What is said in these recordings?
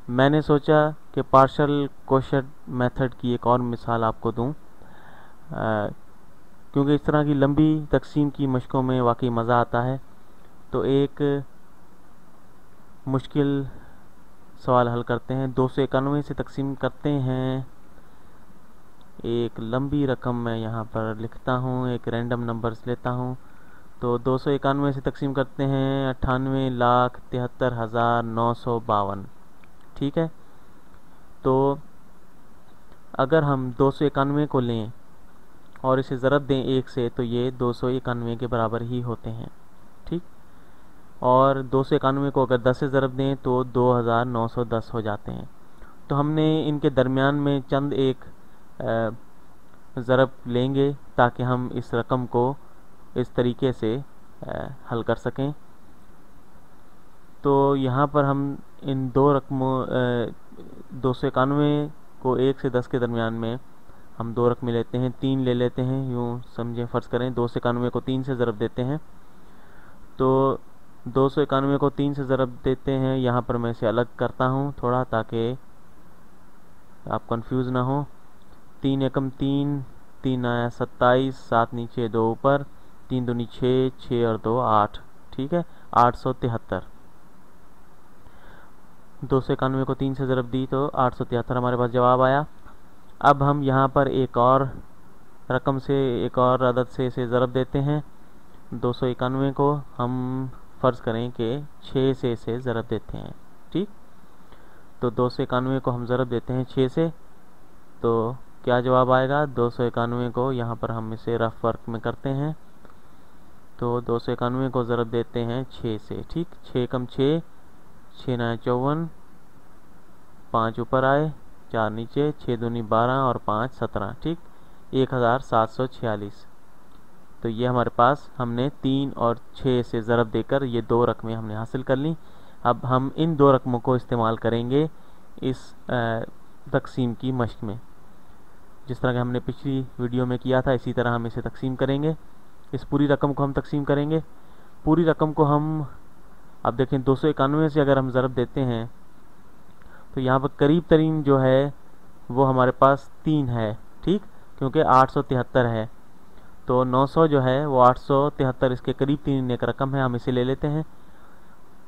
मैंने सोचा कि पार्शल क्वोशंट मेथड की एक और मिसाल आपको दूं, क्योंकि इस तरह की लंबी तकसीम की मशकों में वाकई मज़ा आता है। तो एक मुश्किल सवाल हल करते हैं। 291 से तकसीम करते हैं। एक लंबी रकम मैं यहाँ पर लिखता हूँ, एक रैंडम नंबर्स लेता हूँ। तो 291 से तकसीम करते हैं 98,73,952। ठीक है। तो अगर हम 291 को लें और इसे ज़रब दें 1 से, तो ये 291 के बराबर ही होते हैं। ठीक। और 291 को अगर 10 से ज़रब दें तो 2,910 हो जाते हैं। तो हमने इनके दरमियान में चंद एक ज़रब लेंगे ताकि हम इस रकम को इस तरीके से हल कर सकें। तो यहाँ पर हम इन दो रकमों 291 को 1 से 10 के दरमियान में हम दो रकमें लेते हैं, 3 ले लेते हैं। यूँ समझें, फ़र्ज़ करें 291 को 3 से ज़रब देते हैं। तो 291 को 3 से ज़रब देते हैं। यहाँ पर मैं इसे अलग करता हूँ थोड़ा, ताकि आप कंफ्यूज ना हो। 3 एकम 3, 3 आया 27, 7 नीचे 2 ऊपर, 3 दूनी 6, 6 और 2 8। ठीक है, 873। 291 को 3 से ज़रब दी तो 873 हमारे पास जवाब आया। अब हम यहाँ पर एक और रकम से, एक और अदद से इसे ज़रब देते हैं। 291 को हम फ़र्ज़ करें कि 6 से इसे ज़रब देते हैं। ठीक। तो 291 को हम ज़रब देते हैं 6 से, तो क्या जवाब आएगा? 291 को यहाँ पर हम इसे रफ वर्क में करते हैं। तो 291 को ज़रब देते हैं 6 से। ठीक। 6 कम 6, 6 9 54, 5 ऊपर आए, 4 नीचे, 6 दूनी 12 और 5 17। ठीक। 1746। तो ये हमारे पास हमने 3 और 6 से ज़रब देकर ये दो रकमें हमने हासिल कर ली। अब हम इन दो रकमों को इस्तेमाल करेंगे इस तकसीम की मश्क में। जिस तरह के हमने पिछली वीडियो में किया था, इसी तरह हम इसे तकसीम करेंगे। इस पूरी रकम को हम तकसीम करेंगे। पूरी रकम को हम, अब देखें 291 से अगर हम ज़रब देते हैं तो यहाँ पर करीब तरीन जो है वो हमारे पास 3 है। ठीक। क्योंकि 873 है, तो 900 जो है वो 873 इसके करीब तीन एक रकम है, हम इसे ले लेते हैं।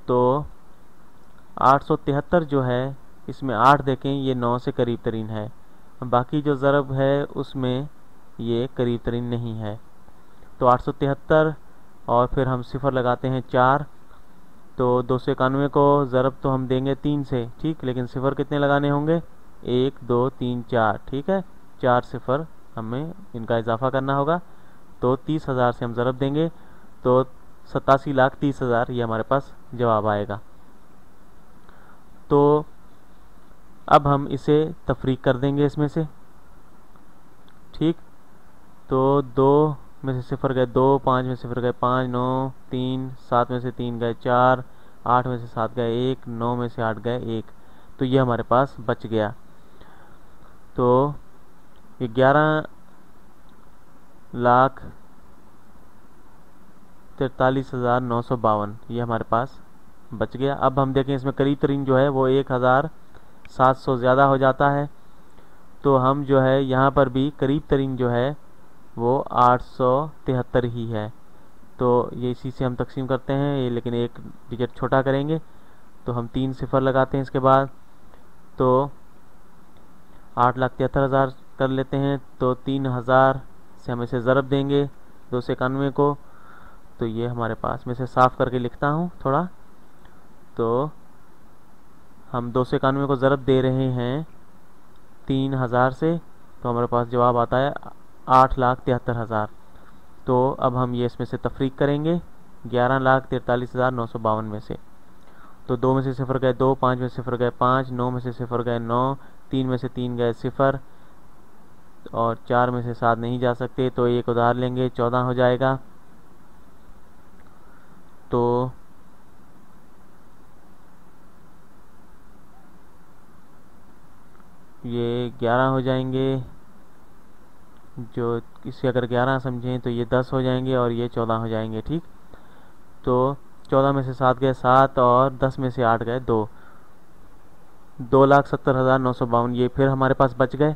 तो 873 जो है, इसमें 8 देखें, ये 9 से करीब तरीन है। बाकी जो ज़रब है उसमें ये करीब तरीन नहीं है। तो 873 और फिर हम सिफर लगाते हैं 4। तो 291 को ज़रब तो हम देंगे 3 से। ठीक। लेकिन सिफर कितने लगाने होंगे? 1 2 3 4। ठीक है, 4 सिफर हमें इनका इजाफा करना होगा। तो 30,000 से हम ज़रब देंगे तो 87,30,000 ये हमारे पास जवाब आएगा। तो अब हम इसे तफरीक कर देंगे इसमें से। ठीक। तो 2 में से सिफर गए 2, 5 में से सिफर गए 5, 9 3, 7 में से 3 गए 4, 8 में से 7 गए 1, 9 में से 8 गए 1। तो ये हमारे पास बच गया। तो ये 11,43,952 ये हमारे पास बच गया। अब हम देखें इसमें करीब तरीन जो है वो 1,700 ज़्यादा हो जाता है। तो हम जो है यहाँ पर भी करीब तरीन जो है वो 873 ही है। तो ये इसी से हम तकसीम करते हैं ये, लेकिन एक डिजिट छोटा करेंगे। तो हम 3 सिफर लगाते हैं इसके बाद, तो 8,73,000 कर लेते हैं। तो 3,000 से हम इसे ज़रब देंगे 291 को। तो ये हमारे पास, में से साफ़ करके लिखता हूँ थोड़ा। तो हम 291 को ज़रब दे रहे हैं 3,000 से, तो हमारे पास जवाब आता है 8,73,000। तो अब हम ये इसमें से तफरीक करेंगे 11,43,952 में से। तो 2 में से सिफर गए 2, 5 में से सिफर गए 5, 9 में से सिफर गए 9, 3 में से 3 गए सिफर और 4 में से 7 नहीं जा सकते। तो एक उधार लेंगे 14 हो जाएगा। तो ये 11 हो जाएंगे। जो इसे अगर 11 समझें तो ये 10 हो जाएंगे और ये 14 हो जाएंगे। ठीक। तो 14 में से 7 गए 7 और 10 में से 8 गए 2। 2,70,952 ये फिर हमारे पास बच गए।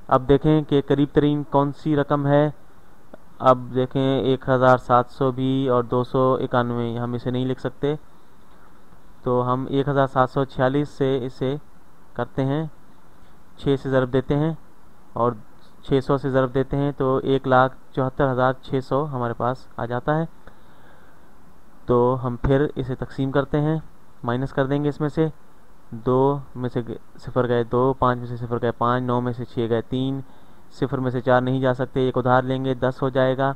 अब देखें कि करीब तरीन कौन सी रकम है। अब देखें 1,700 भी और 291, हम इसे नहीं लिख सकते, तो हम 1,746 से इसे करते हैं, 6 से ज़रब देते हैं और 600 से ज़रब देते हैं, तो 1,74,600 हमारे पास आ जाता है। तो हम फिर इसे तकसीम करते हैं, माइनस कर देंगे इसमें से 2 में से सिफर गए 2, 5 में से सिफर गए 5, 9 में से 6 गए 3, सिफर में से 4 नहीं जा सकते, एक उधार लेंगे 10 हो जाएगा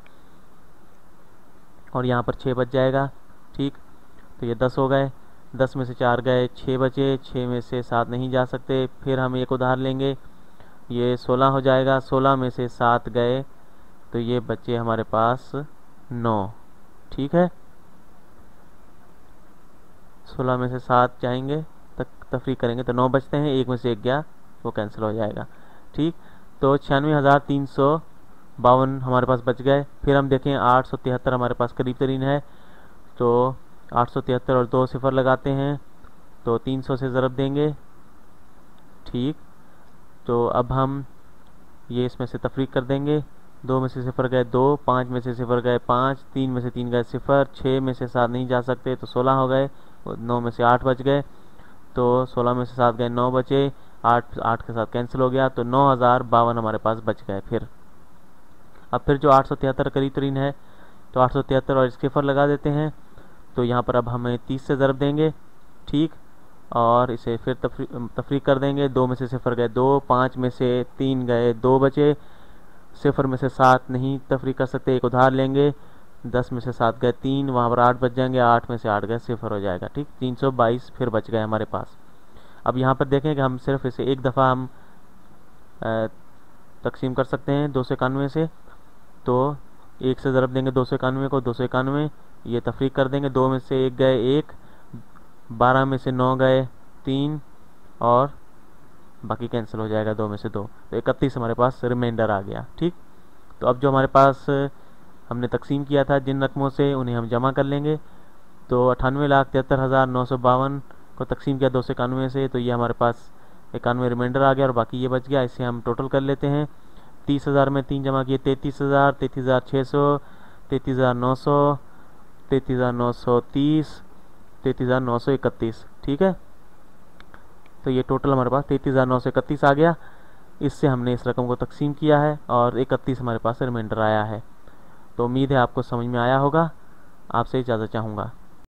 और यहाँ पर 6 बच जाएगा। ठीक, तो ये 10 हो गए, 10 में से 4 गए 6 बचे, 6 में से 7 नहीं जा सकते, फिर हम एक उधार लेंगे, ये 16 हो जाएगा, 16 में से 7 गए तो ये बचे हमारे पास 9। ठीक है, 16 में से 7 जाएंगे तफरीक करेंगे तो 9 बचते हैं, 1 में से 1 गया वो कैंसिल हो जाएगा। ठीक, तो 96,352 हमारे पास बच गए। फिर हम देखें 873 हमारे पास करीब तरीन है, तो 873 और 2 सिफर लगाते हैं तो 300 से ज़रब देंगे। ठीक, तो अब हम ये इसमें से तफरीक कर देंगे, 2 में से सिफर गए 2, 5 में से सिफर गए 5, 3 में से 3 गए सिफर, 6 में से 7 नहीं जा सकते तो 16 हो गए, 9 में से 8 बच गए, तो 16 में से 7 गए 9 बचे, 8 के साथ कैंसिल हो गया, तो 9,052 हमारे पास बच गए। फिर अब फिर जो 873 करीब तरीन है तो 873 और इसके सिफर लगा देते हैं, तो यहाँ पर अब हमें 30 से ज़रब देंगे। ठीक, और इसे फिर तफरीक कर देंगे, 2 में से सिफर गए 2, 5 में से 3 गए 2 बचे, सिफर में से 7 नहीं तफरीक कर सकते, एक उधार लेंगे, 10 में से 7 गए 3, वहाँ पर 8 बच जाएंगे, 8 में से 8 गए सिफर हो जाएगा। ठीक, 322 फिर बच गए हमारे पास। अब यहाँ पर देखें कि हम सिर्फ इसे एक दफ़ा हम तकसीम कर सकते हैं 291 से, तो 1 से ज़रब देंगे 291 को, 291 ये तफरीक कर देंगे, 2 में से 1 गए 1, 12 में से 9 गए 3 और बाकी कैंसिल हो जाएगा 2 में से 2, तो 31 हमारे पास रिमाइंडर आ गया। ठीक, तो अब जो हमारे पास हमने तकसीम किया था जिन रकमों से, उन्हें हम जमा कर लेंगे। तो 98,73,952 को तकसीम किया 291 से, तो ये हमारे पास 91 रिमाइंडर आ गया और बाकी ये बच गया। इसे हम टोटल कर लेते हैं, 30,000 में 3 जमा किए 33,000, 33,600, 33,900, 33,930, 33,931। ठीक है, तो ये टोटल हमारे पास 33,931 आ गया। इससे हमने इस रकम को तकसीम किया है और 31 हमारे पास रिमाइंडर आया है। तो उम्मीद है आपको समझ में आया होगा। आपसे इजाज़त चाहूँगा।